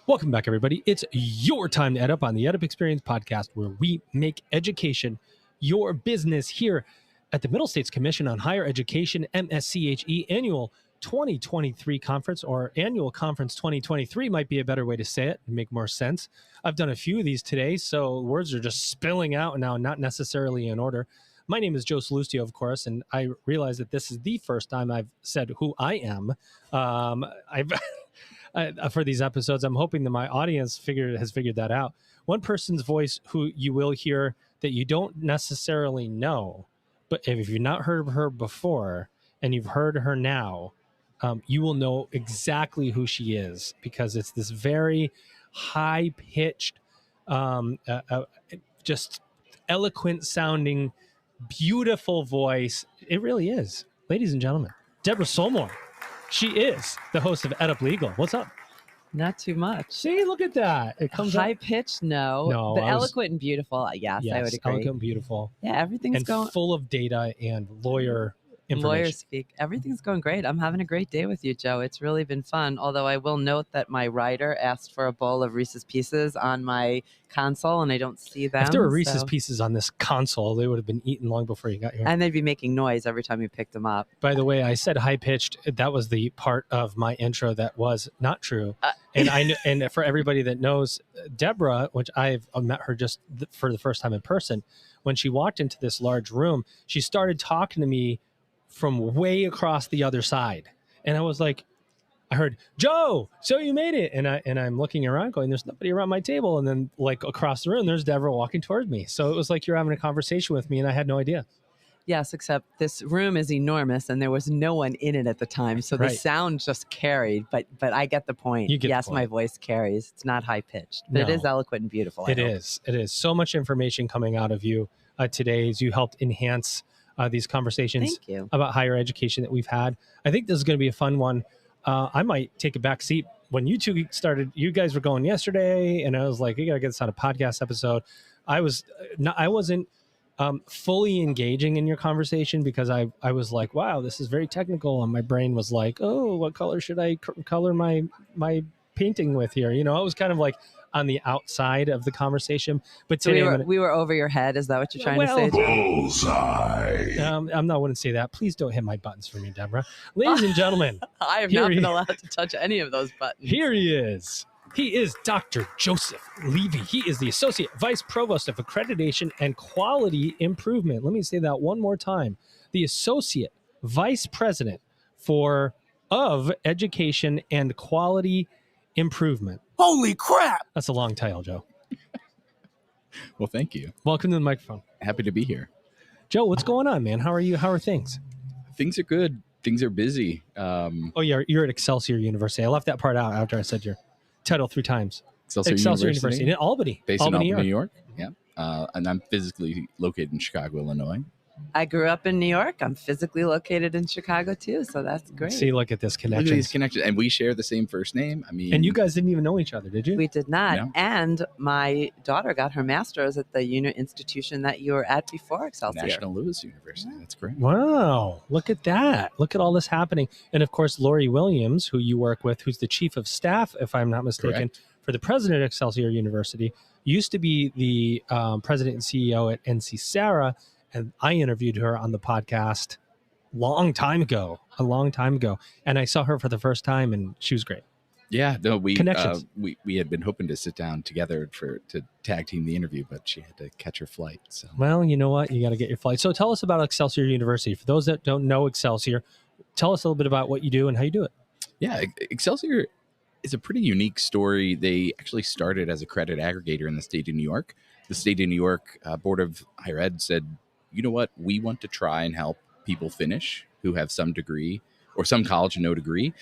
Welcome back, everybody. It's your time to EdUp on the EdUp Experience podcast, where we make education your business here at the Middle States Commission on Higher Education, MSCHE Annual 2023 Conference, or Annual Conference 2023 might be a better way to say it and make more sense. I've done a few of these today, so words are just spilling out now, not necessarily in order. My name is Joe Salustio, of course, and I realize that this is the first time I've said who I am. For these episodes, I'm hoping that my audience has figured that out. One person's voice who you will hear that you don't necessarily know, but if you've not heard of her before and you've heard her now, you will know exactly who she is, because it's this very high-pitched, just eloquent sounding, beautiful voice. It really is. Ladies and gentlemen, Deborah Solmore. She is the host of EdUp Legal. What's up? Not too much. See, look at that. It comes high up. pitched, no. But eloquent and beautiful, yes, I would agree. Eloquent and beautiful. Yeah, everything's and going full of data and lawyer information. Lawyer speak. Everything's going great. I'm having a great day with you, Joe. It's really been fun. Although I will note that my writer asked for a bowl of Reese's Pieces on my console, and I don't see them. If there were Reese's Pieces on this console, they would have been eaten long before you got here. And they'd be making noise every time you picked them up. By the way, I said high-pitched. That was the part of my intro that was not true. And for everybody that knows Deborah, which I've met her just for the first time in person, when she walked into this large room, she started talking to me from way across the other side. And I was like, I heard, Joe, so you made it. And I'm looking around going, there's nobody around my table. And then like across the room, there's Deborah walking towards me. So it was like you're having a conversation with me and I had no idea. Yes, except this room is enormous and there was no one in it at the time. So the sound just carried, but I get the point. Yes, my voice carries. It's not high pitched, but it is eloquent and beautiful. It is. So much information coming out of you today as you helped enhance these conversations about higher education that we've had. I think this is going to be a fun one. I might take a back seat. When you two started, you guys were going yesterday, and I was like, we got to get this on a podcast episode. I wasn't fully engaging in your conversation because I was like, wow, this is very technical. And my brain was like, oh, what color should I color my painting with here? You know, I was kind of like on the outside of the conversation. But today we were over your head. Is that what you're trying to say? Bullseye. I'm not going to say that. Please don't hit my buttons for me, Deborah. Ladies and gentlemen. I have not been allowed to touch any of those buttons. Here he is. He is Dr. Joseph Levy. He is the Associate Vice Provost of Accreditation and Quality Improvement. Let me say that one more time. The Associate Vice President of Education and Quality Improvement. Holy crap! That's a long title, Joe. Well, thank you. Welcome to the microphone. Happy to be here. Joe, what's going on, man? How are you? How are things? Things are good. Things are busy. You're at Excelsior University. I left that part out after I said your title 3 times. Excelsior University in Albany. Based Albany, in New York. Yeah. And I'm physically located in Chicago, Illinois. I grew up in New York. I'm physically located in Chicago too, so that's great. See, look at this connection. Look at these connections, and we share the same first name. I mean, and you guys didn't even know each other, did you? We did not. No. And my daughter got her master's at the institution that you were at before Excelsior. National Louis University. That's great. Wow, look at that! Look at all this happening. And of course, Lori Williams, who you work with, who's the chief of staff, if I'm not mistaken, Correct. For the president of Excelsior University, used to be the president and CEO at NC Sarah. And I interviewed her on the podcast a long time ago. And I saw her for the first time and she was great. Yeah, no, we had been hoping to sit down together to tag team the interview, but she had to catch her flight. So, well, you know what? You got to get your flight. So tell us about Excelsior University. For those that don't know Excelsior, tell us a little bit about what you do and how you do it. Yeah, Excelsior is a pretty unique story. They actually started as a credit aggregator in the state of New York. The state of New York Board of Higher Ed said, you know what, we want to try and help people finish who have some degree or some college and no degree.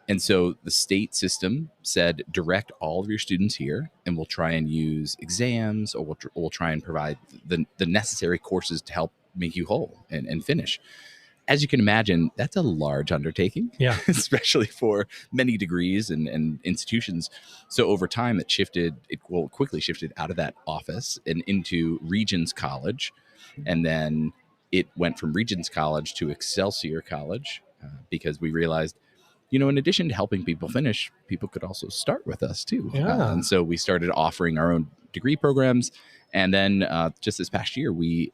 And so the state system said, direct all of your students here and we'll try and use exams or we'll try and provide the necessary courses to help make you whole and finish. As you can imagine, that's a large undertaking, especially for many degrees and institutions. So over time, it quickly shifted out of that office and into Regents College. And then it went from Regents College to Excelsior College because we realized in addition to helping people finish, people could also start with us too. Yeah. And so we started offering our own degree programs. And then just this past year, we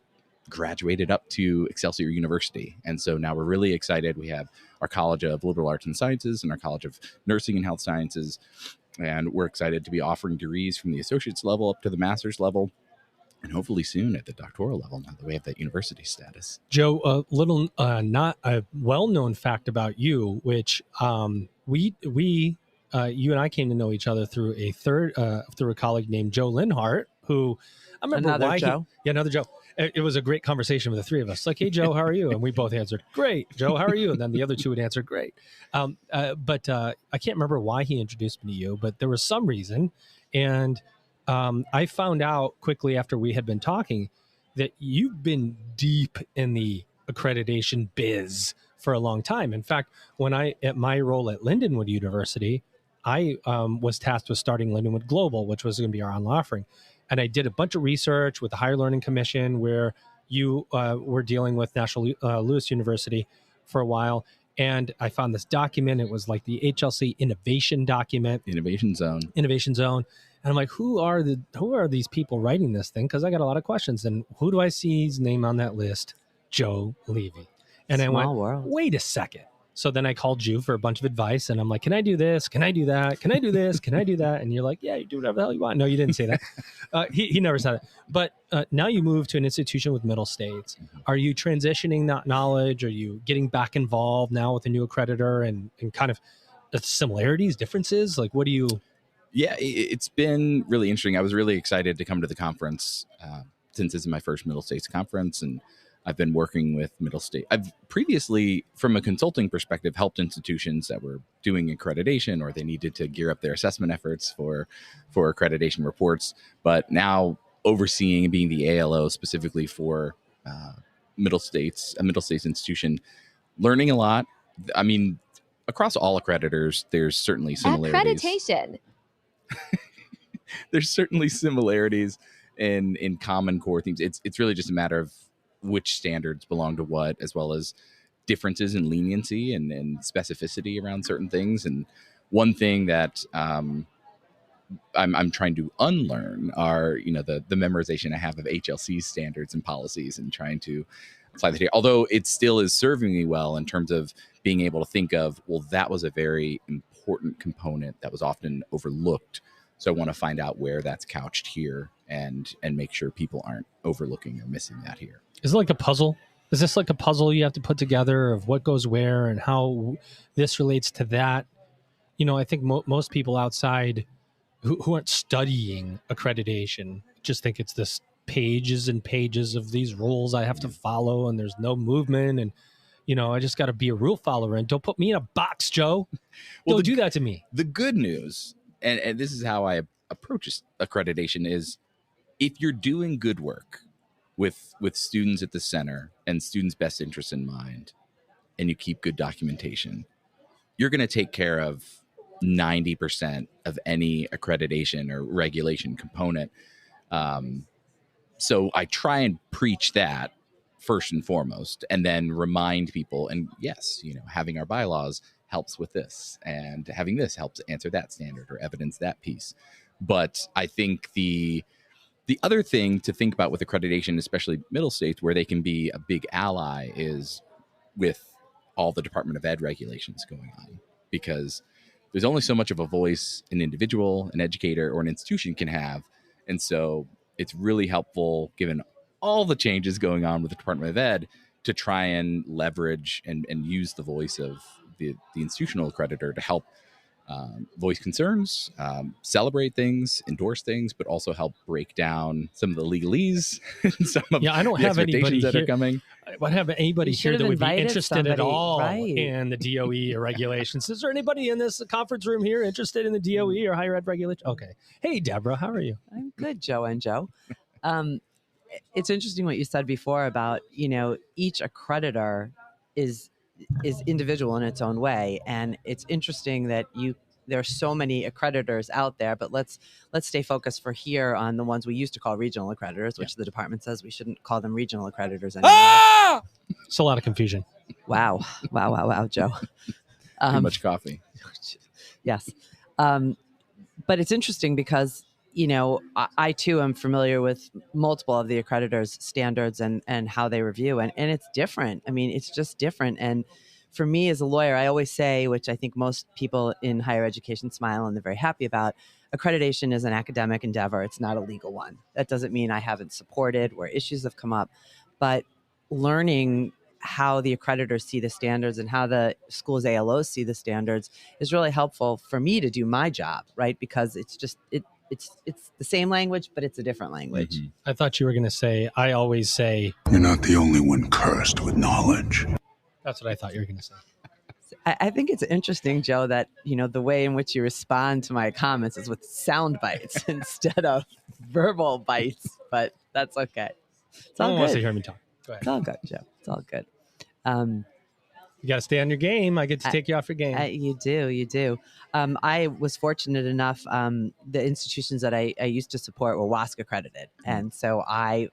graduated up to Excelsior University. And so now we're really excited. We have our College of Liberal Arts and Sciences and our College of Nursing and Health Sciences. And we're excited to be offering degrees from the associate's level up to the master's level, and hopefully soon at the doctoral level now that we have that university status. Joe, a little not a well-known fact about you, which you and I came to know each other through a colleague named Joe Linhart, who I remember another Joe. Another Joe. It was a great conversation with the three of us. Like, hey, Joe, how are you? And we both answered, great. Joe, how are you? And then the other two would answer, great. But I can't remember why he introduced me to you, but there was some reason. And I found out quickly after we had been talking that you've been deep in the accreditation biz for a long time. In fact, at my role at Lindenwood University, I was tasked with starting Lindenwood Global, which was going to be our online offering. And I did a bunch of research with the Higher Learning Commission, where you were dealing with National Louis University for a while. And I found this document. It was like the HLC Innovation document. Innovation Zone. And I'm like, who are these people writing this thing? Because I got a lot of questions. And who do I see his name on that list? Joe Levy. And I went, wait a second. So then I called you for a bunch of advice, and I'm like, can I do this? Can I do that? Can I do this? Can I do that? And you're like, yeah, you do whatever the hell you want. No, you didn't say that. He never said that. But now you move to an institution with middle states. Are you transitioning that knowledge? Are you getting back involved now with a new accreditor and kind of the similarities, differences? Like, what do you... Yeah, it's been really interesting. I was really excited to come to the conference since this is my first Middle States conference, and I've been working with Middle State. I've previously, from a consulting perspective, helped institutions that were doing accreditation or they needed to gear up their assessment efforts for accreditation reports. But now overseeing and being the ALO specifically for a Middle States institution, learning a lot. I mean, across all accreditors, there's certainly similarities. Accreditation. There's certainly similarities in common core themes. It's really just a matter of which standards belong to what, as well as differences in leniency and specificity around certain things. And one thing that I'm trying to unlearn are, the memorization I have of HLC standards and policies and trying to apply that here. Although it still is serving me well in terms of being able to think of, well, that was a very important component that was often overlooked. So I want to find out where that's couched here and make sure people aren't overlooking or missing that here. Is it like a puzzle? Is this like a puzzle you have to put together of what goes where and how this relates to that? I think most people outside who aren't studying accreditation just think it's this pages and pages of these rules I have to follow, and there's no movement, and I just got to be a rule follower, and don't put me in a box, Joe. Well, don't do that to me. The good news, and this is how I approach accreditation, is if you're doing good work with students at the center and students' best interests in mind, and you keep good documentation, you're going to take care of 90% of any accreditation or regulation component. So I try and preach that first and foremost, and then remind people. And yes, having our bylaws helps with this, and having this helps answer that standard or evidence that piece. But I think the other thing to think about with accreditation, especially middle states, where they can be a big ally, is with all the Department of Ed regulations going on, because there's only so much of a voice an individual, an educator, or an institution can have. And so it's really helpful, given all the changes going on with the Department of Ed, to try and leverage and use the voice of the institutional accreditor to help voice concerns, celebrate things, endorse things, but also help break down some of the legalese, some of I don't the have anybody that are coming. I don't have anybody here that would be interested at all right. in the DOE or regulations. Is there anybody in this conference room here interested in the DOE or higher ed regulation? Okay. Hey, Deborah, how are you? I'm good, Joe and Joe. It's interesting what you said before about, each accreditor is individual in its own way. And it's interesting that there are so many accreditors out there, but let's stay focused for here on the ones we used to call regional accreditors, which the department says we shouldn't call them regional accreditors anymore. It's a lot of confusion. Wow, Joe. Too much coffee. Yes. But it's interesting because, I too am familiar with multiple of the accreditors' standards and how they review. And it's different. I mean, it's just different. And for me as a lawyer, I always say, which I think most people in higher education smile and they're very happy about, accreditation is an academic endeavor. It's not a legal one. That doesn't mean I haven't supported where issues have come up. But learning how the accreditors see the standards and how the school's ALOs see the standards is really helpful for me to do my job, right? Because it's just it's the same language, but it's a different language. Mm-hmm. I thought you were going to say, I always say, you're not the only one cursed with knowledge. That's what I thought you were going to say. I think it's interesting, Joe, that the way in which you respond to my comments is with sound bites instead of verbal bites, but that's okay. Someone wants to hear me talk. Go ahead. It's all good, Joe. It's all good. You got to stay on your game. I get to take you off your game. You do. I was fortunate enough. The institutions that I used to support were WASC accredited. And so I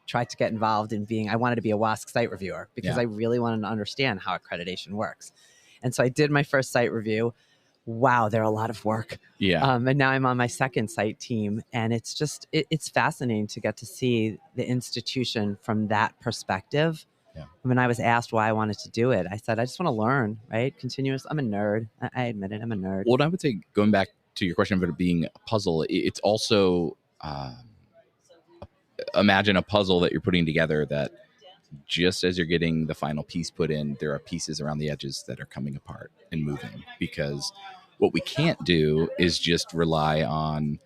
tried to get involved in I wanted to be a WASC site reviewer because I really wanted to understand how accreditation works. And so I did my first site review. Wow, they're a lot of work. Yeah. And now I'm on my second site team. And it's just, it's fascinating to get to see the institution from that perspective. Yeah. When I was asked why I wanted to do it, I said, I just want to learn, right? Continuous. I'm a nerd. I admit it. I'm a nerd. Well, I would say, going back to your question about it being a puzzle, it's also, imagine a puzzle that you're putting together that just as you're getting the final piece put in, there are pieces around the edges that are coming apart and moving, because what we can't do is just rely on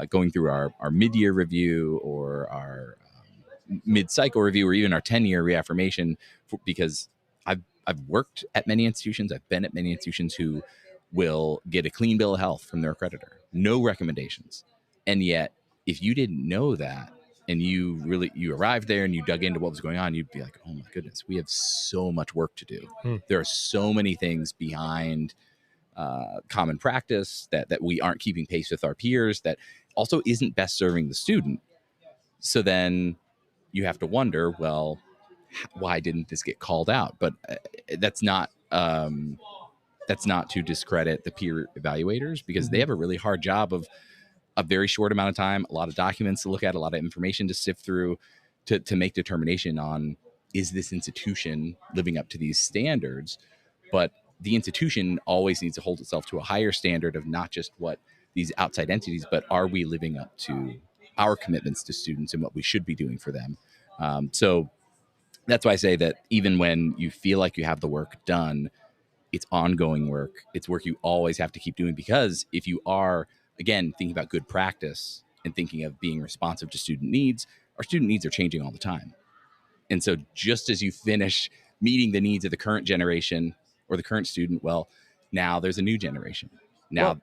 going through our mid-year review or our mid-cycle review or even our 10-year reaffirmation, because I've worked at many institutions. I've been at many institutions who will get a clean bill of health from their accreditor, no recommendations. And yet, if you didn't know that and you arrived there and you dug into what was going on, you'd be like, oh my goodness, we have so much work to do. There are so many things behind common practice that we aren't keeping pace with our peers, that also isn't best serving the student. So then you have to wonder, well, why didn't this get called out? But that's not to discredit the peer evaluators, because they have a really hard job of a very short amount of time, a lot of documents to look at, a lot of information to sift through to make determination on, is this institution living up to these standards? But the institution always needs to hold itself to a higher standard of not just what these outside entities, but are we living up to our commitments to students and what we should be doing for them? So that's why I say that even when you feel like you have the work done, it's ongoing work. It's work you always have to keep doing, because if you are, again, thinking about good practice and thinking of being responsive to student needs, our student needs are changing all the time. And so just as you finish meeting the needs of the current generation or the current student, well, now there's a new generation. Now,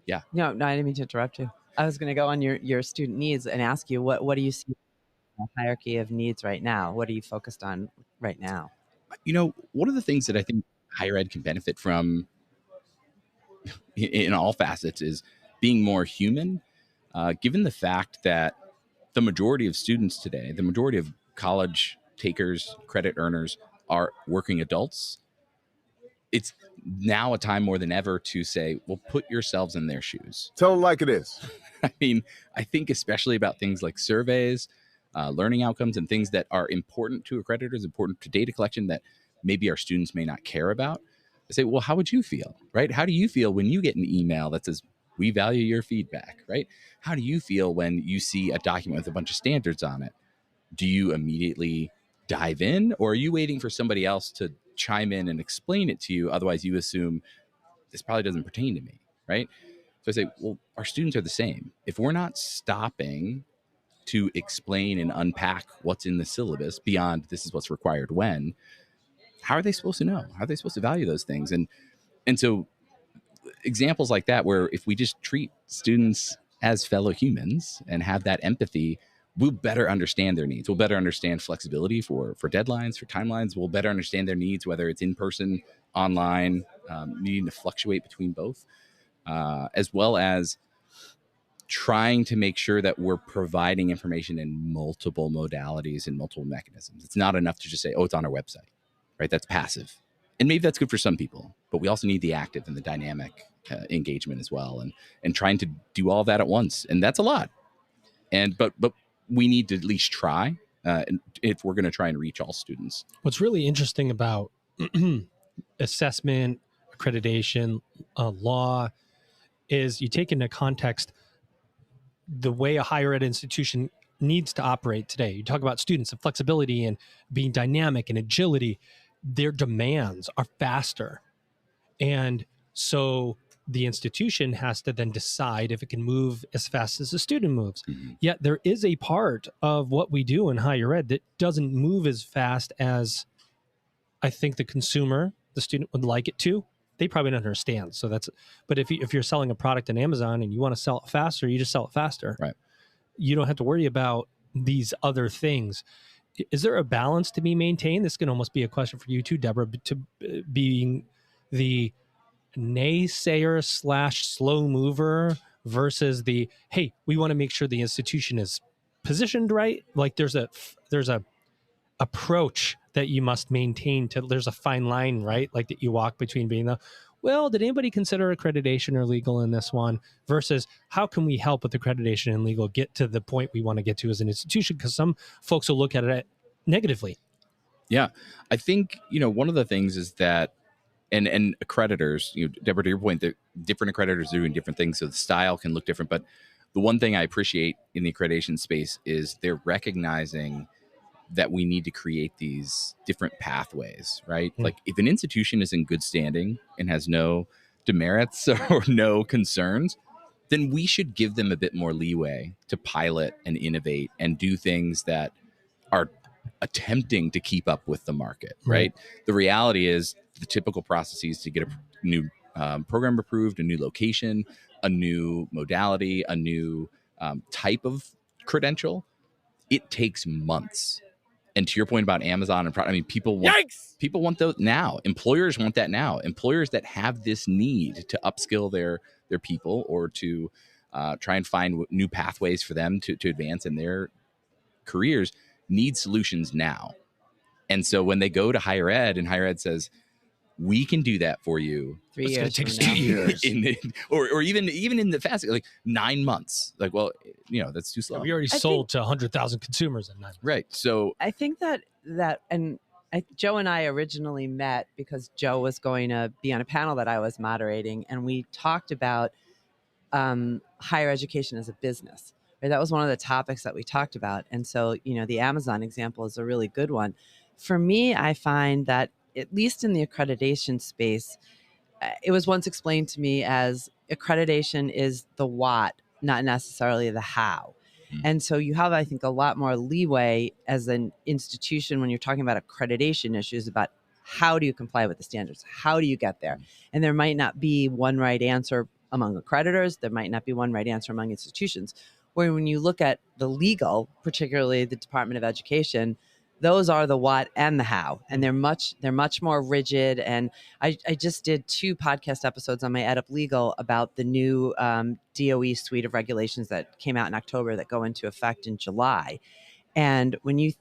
yeah. No, I didn't mean to interrupt you. I was going to go on your student needs and ask you, what do you see in the hierarchy of needs right now? What are you focused on right now? One of the things that I think higher ed can benefit from in all facets is being more human, given the fact that the majority of students today, the majority of college takers, credit earners, are working adults. It's now a time more than ever to say, well, put yourselves in their shoes. Tell them like it is. I mean, I think especially about things like surveys, learning outcomes, and things that are important to accreditors, important to data collection that maybe our students may not care about. I say, well, how would you feel, right? How do you feel when you get an email that says, we value your feedback, right? How do you feel when you see a document with a bunch of standards on it? Do you immediately dive in, or are you waiting for somebody else to chime in and explain it to you? Otherwise, you assume this probably doesn't pertain to me, right? So I say, well, our students are the same. If we're not stopping to explain and unpack what's in the syllabus beyond this is what's required when, how are they supposed to know? How are they supposed to value those things? And so examples like that, where if we just treat students as fellow humans and have that empathy, we'll better understand their needs. We'll better understand flexibility for deadlines, for timelines. We'll better understand their needs, whether it's in person, online, needing to fluctuate between both, as well as trying to make sure that we're providing information in multiple modalities and multiple mechanisms. It's not enough to just say, oh, it's on our website, right? That's passive. And maybe that's good for some people, but we also need the active and the dynamic engagement as well, and trying to do all that at once, and that's a lot. And but we need to at least try if we're going to try and reach all students. What's really interesting about assessment, accreditation, law, is you take into context the way a higher ed institution needs to operate today. You talk about students and flexibility and being dynamic and agility. Their demands are faster. And so the institution has to then decide if it can move as fast as the student moves. Mm-hmm. Yet there is a part of what we do in higher ed that doesn't move as fast as I think the consumer, the student would like it to. They probably don't understand. So but if you're selling a product on Amazon and you want to sell it faster, you just sell it faster. Right. You don't have to worry about these other things. Is there a balance to be maintained? This can almost be a question for you too, Deborah, to being the naysayer / slow mover versus the, hey, we want to make sure the institution is positioned right. Like there's a approach that you must maintain there's a fine line, right? Like that you walk between being did anybody consider accreditation or legal in this one versus how can we help with accreditation and legal get to the point we want to get to as an institution? Because some folks will look at it negatively. Yeah. I think, one of the things is that, and accreditors, Deborah, to your point, that different accreditors are doing different things. So the style can look different. But the one thing I appreciate in the accreditation space is they're recognizing that we need to create these different pathways, right? Like if an institution is in good standing and has no demerits or no concerns, then we should give them a bit more leeway to pilot and innovate and do things that are attempting to keep up with the market, right? The reality is the typical processes to get a new program approved, a new location, a new modality, a new type of credential, it takes months. And to your point about Amazon and people want those now. Employers want that now. Employers that have this need to upskill their people or to try and find new pathways for them to advance in their careers need solutions now. And so when they go to higher ed and higher ed says, we can do that for you. 3 years. It's going to take 2 years. or even in the fast, like 9 months. Like, well, that's too slow. We already sold to 100,000 consumers in 9 months. Right. So I think that Joe and I originally met because Joe was going to be on a panel that I was moderating, and we talked about higher education as a business. Right? That was one of the topics that we talked about. And so, the Amazon example is a really good one. For me, I find that at least in the accreditation space, it was once explained to me as accreditation is the what, not necessarily the how. And so you have, I think, a lot more leeway as an institution when you're talking about accreditation issues about how do you comply with the standards? How do you get there? And there might not be one right answer among accreditors. There might not be one right answer among institutions. Where when you look at the legal, particularly the Department of Education, those are the what and the how, and they're much more rigid. And I just did 2 podcast episodes on my EdUp Legal about the new DOE suite of regulations that came out in October that go into effect in July. And when you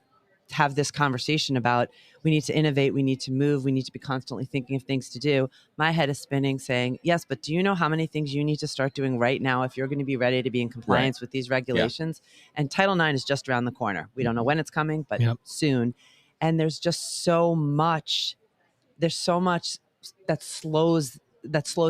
have this conversation about we need to innovate, we need to move, we need to be constantly thinking of things to do, my head is spinning saying, yes, but do you know how many things you need to start doing right now if you're going to be ready to be in compliance with these regulations? Yeah. And Title IX is just around the corner. We don't know when it's coming, but soon. And there's just so much that slows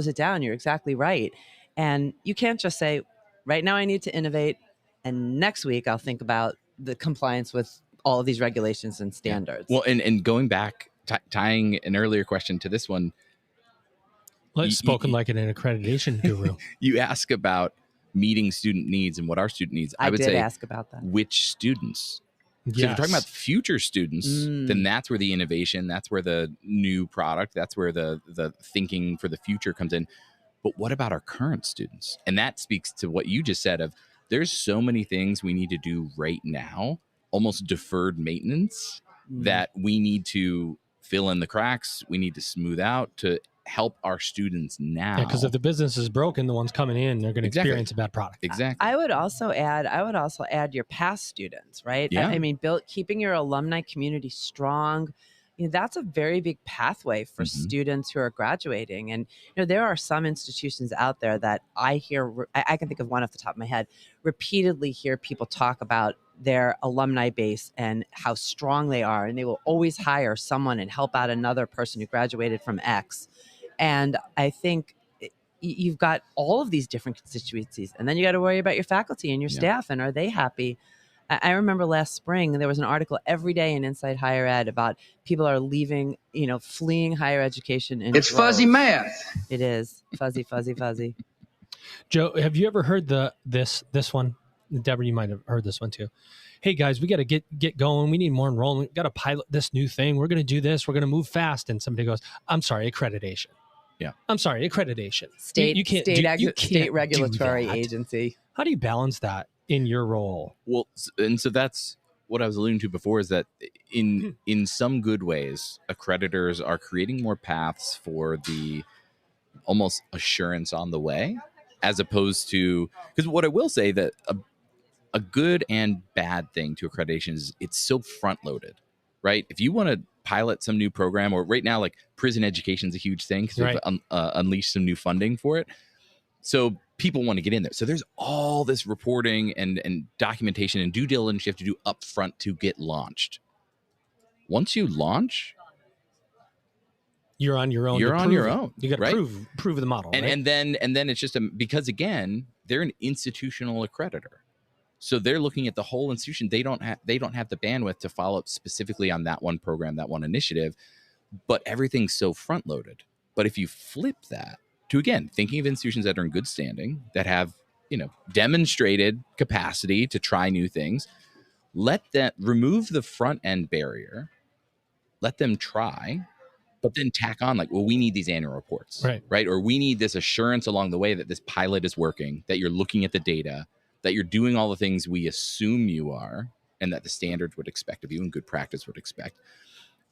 it down. You're exactly right. And you can't just say, right now I need to innovate, and next week I'll think about the compliance with all of these regulations and standards. Well, and going back, tying an earlier question to this one. Spoken like an accreditation guru. You ask about meeting student needs and what are student needs. I would say ask about that. Which students? So if you're talking about future students, then that's where the innovation, that's where the new product, that's where the thinking for the future comes in. But what about our current students? And that speaks to what you just said of there's so many things we need to do right now, almost deferred maintenance that we need to fill in the cracks. We need to smooth out to help our students now. Yeah, because if the business is broken, the ones coming in, they're going to experience a bad product. Exactly. I would also add your past students, right? Yeah. I mean, keeping your alumni community strong, that's a very big pathway for students who are graduating. And there are some institutions out there that I can think of one off the top of my head, repeatedly hear people talk about their alumni base and how strong they are, and they will always hire someone and help out another person who graduated from X. And I think you've got all of these different constituencies, and then you got to worry about your faculty and your staff, and are they happy? I remember last spring there was an article every day in Inside Higher Ed about people are leaving, fleeing higher education. It's droves. fuzzy math. It is fuzzy, fuzzy, fuzzy. Joe, have you ever heard this one? Deborah, you might have heard this one too. Hey guys, we got to get going. We need more enrollment. We got to pilot this new thing. We're going to do this. We're going to move fast. And somebody goes, "I'm sorry, accreditation." Yeah. I'm sorry, accreditation. State regulatory agency. How do you balance that in your role? Well, and so that's what I was alluding to before, is that in some good ways, accreditors are creating more paths for the almost assurance on the way, as opposed to, because what I will say that a good and bad thing to accreditation is it's so front loaded, right? If you want to pilot some new program, or right now, like prison education is a huge thing because we've unleashed some new funding for it. So people want to get in there. So there's all this reporting and documentation and due diligence you have to do up front to get launched. Once you launch, you're on your own. You're on your own. You got to prove the model. And then it's just because again, they're an institutional accreditor. So they're looking at the whole institution. They don't have the bandwidth to follow up specifically on that one program, that one initiative, but everything's so front loaded. But if you flip that to, again, thinking of institutions that are in good standing, that have, demonstrated capacity to try new things, remove the front end barrier, let them try, but then tack on like, well, we need these annual reports, right? Or we need this assurance along the way that this pilot is working, that you're looking at the data, that you're doing all the things we assume you are, and that the standards would expect of you and good practice would expect.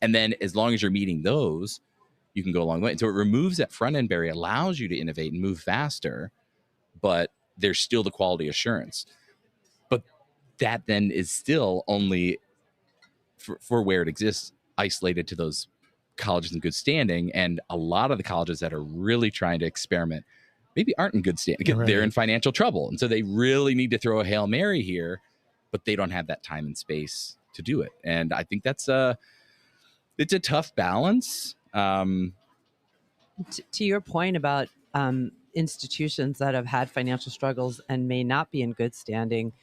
And then as long as you're meeting those, you can go a long way. And so it removes that front end barrier, allows you to innovate and move faster, but there's still the quality assurance. But that then is still only for where it exists, isolated to those colleges in good standing. And a lot of the colleges that are really trying to experiment maybe aren't in good standing because they're in financial trouble. And so they really need to throw a Hail Mary here, but they don't have that time and space to do it. And I think it's a tough balance. To your point about institutions that have had financial struggles and may not be in good standing,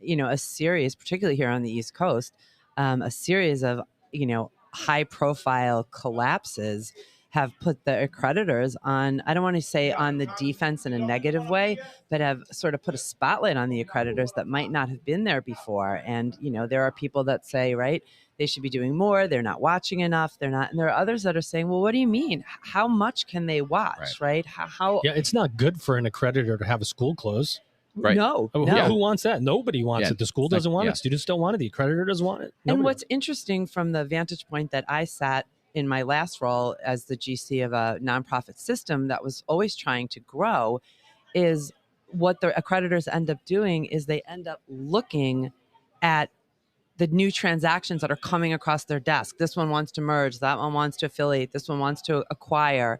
a series, particularly here on the East Coast, a series of, high profile collapses have put the accreditors on, I don't want to say on the defense in a negative way, but have sort of put a spotlight on the accreditors that might not have been there before. And, there are people that say, they should be doing more. They're not watching enough. They're not. And there are others that are saying, well, what do you mean? How much can they watch? Right. How? Yeah. It's not good for an accreditor to have a school close. Right. No. Who wants that? Nobody wants it. The school doesn't want it. Students don't want it. The accreditor doesn't want it. And what's interesting from the vantage point that I sat in my last role as the GC of a nonprofit system that was always trying to grow is what the accreditors end up doing is they end up looking at the new transactions that are coming across their desk. This one wants to merge, that one wants to affiliate, this one wants to acquire,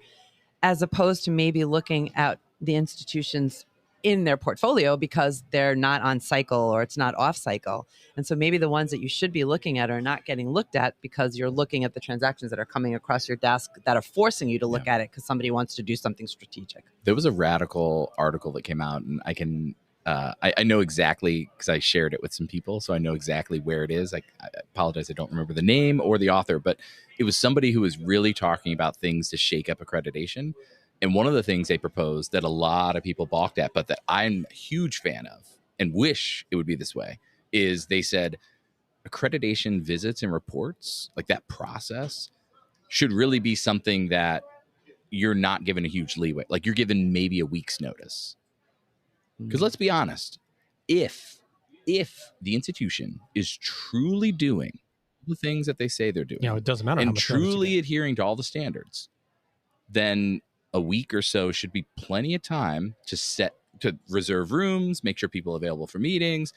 as opposed to maybe looking at the institutions in their portfolio because they're not on cycle or it's not off cycle. And so maybe the ones that you should be looking at are not getting looked at because you're looking at the transactions that are coming across your desk that are forcing you to look at it because somebody wants to do something strategic. There was a radical article that came out, and I know exactly because I shared it with some people, so I know exactly where it is. I apologize, I don't remember the name or the author, but it was somebody who was really talking about things to shake up accreditation. And one of the things they proposed that a lot of people balked at, but that I'm a huge fan of and wish it would be this way, is they said accreditation visits and reports, like that process, should really be something that you're not given a huge leeway. Like you're given maybe a week's notice. Because let's be honest, if the institution is truly doing the things that they say they're doing, it doesn't matter, and truly adhering to all the standards, then a week or so should be plenty of time to reserve rooms, make sure people are available for meetings,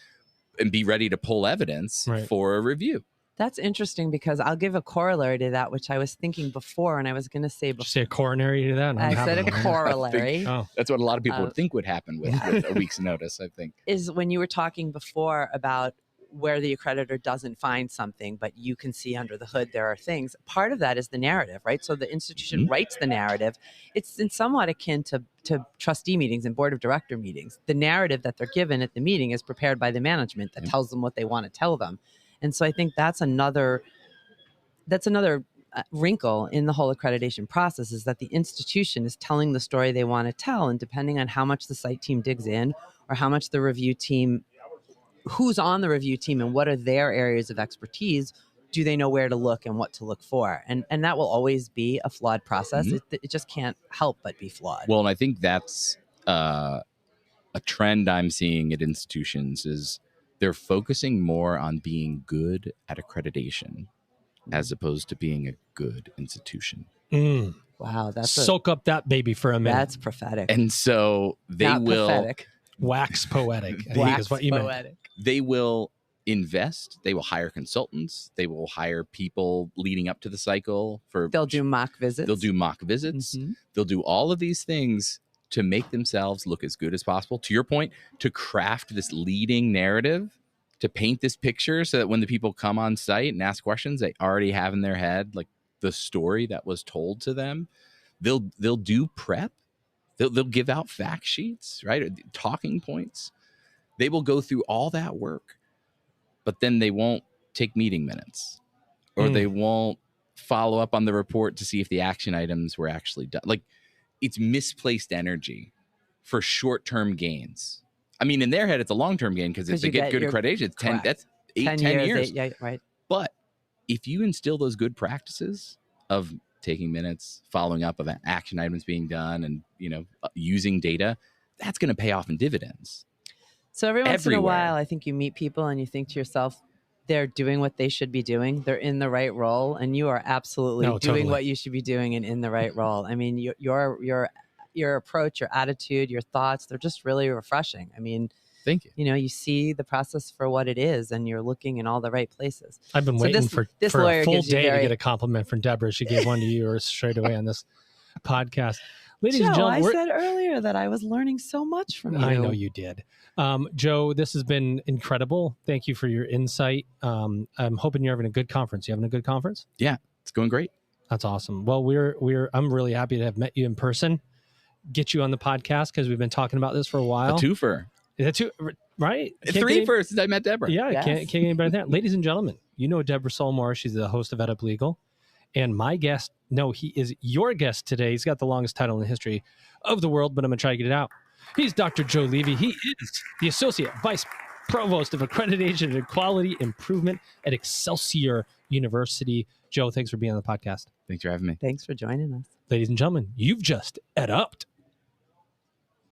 and be ready to pull evidence for a review. That's interesting because I'll give a corollary to that, which I was thinking before, and I was going to say before. Did you say a coronary to that? I said a corollary. That's what a lot of people would think would happen with a week's notice, I think. Is when you were talking before about where the accreditor doesn't find something, but you can see under the hood there are things. Part of that is the narrative, right? So the institution writes the narrative. It's somewhat akin to trustee meetings and board of director meetings. The narrative that they're given at the meeting is prepared by the management that tells them what they want to tell them. And so I think that's another wrinkle in the whole accreditation process, is that the institution is telling the story they want to tell. And depending on how much the site team digs in, or how much the review team, who's on the review team and what are their areas of expertise, do they know where to look and what to look for? And that will always be a flawed process. It just can't help but be flawed. Well, and I think that's a trend I'm seeing at institutions is they're focusing more on being good at accreditation as opposed to being a good institution. Wow. Soak up that baby for a minute. That's prophetic. And so they Not will... Prophetic. Wax poetic. I think Wax is what you poetic. meant. They will invest. They will hire consultants. They will hire people leading up to the cycle. They'll do mock visits. They'll do mock visits. They'll do all of these things to make themselves look as good as possible. To your point, to craft this leading narrative, to paint this picture so that when the people come on site and ask questions, they already have in their head like the story that was told to them. They'll do prep. They'll give out fact sheets, right? Or talking points. They will go through all that work, but then they won't take meeting minutes, or they won't follow up on the report to see if the action items were actually done. Like, it's misplaced energy for short-term gains. I mean, in their head, it's a long-term gain because if they get good accreditation, it's 10, that's 10 years. Yeah, right. But if you instill those good practices of taking minutes, following up of action items being done, and using data, that's going to pay off in dividends. So every once in a Everywhere. while, I think you meet people and you think to yourself, they're doing what they should be doing. They're in the right role, and you are absolutely doing what you should be doing and in the right role. I mean, your approach, your attitude, your thoughts, they're just really refreshing. I mean, thank you. You see the process for what it is, and you're looking in all the right places. I've been waiting for a full day to get a compliment from Deborah. She gave one to you straight away on this podcast. Ladies and gentlemen, I said earlier that I was learning so much from you. I know you did. Joe, this has been incredible. Thank you for your insight. I'm hoping you're having a good conference. You having a good conference? Yeah, it's going great. That's awesome. Well, I'm really happy to have met you in person, get you on the podcast because we've been talking about this for a while. A twofer. Right? Three first since I met Deborah. Yeah, yes. Can't get any better than that. Ladies and gentlemen, you know Deborah Solmore. She's the host of EdUp Legal. And my guest, he is your guest today. He's got the longest title in the history of the world, but I'm going to try to get it out. He's Dr. Joe Levy. He is the Associate Vice Provost of Accreditation and Quality Improvement at Excelsior University. Joe, thanks for being on the podcast. Thanks for having me. Thanks for joining us. Ladies and gentlemen, you've just EdUp'd.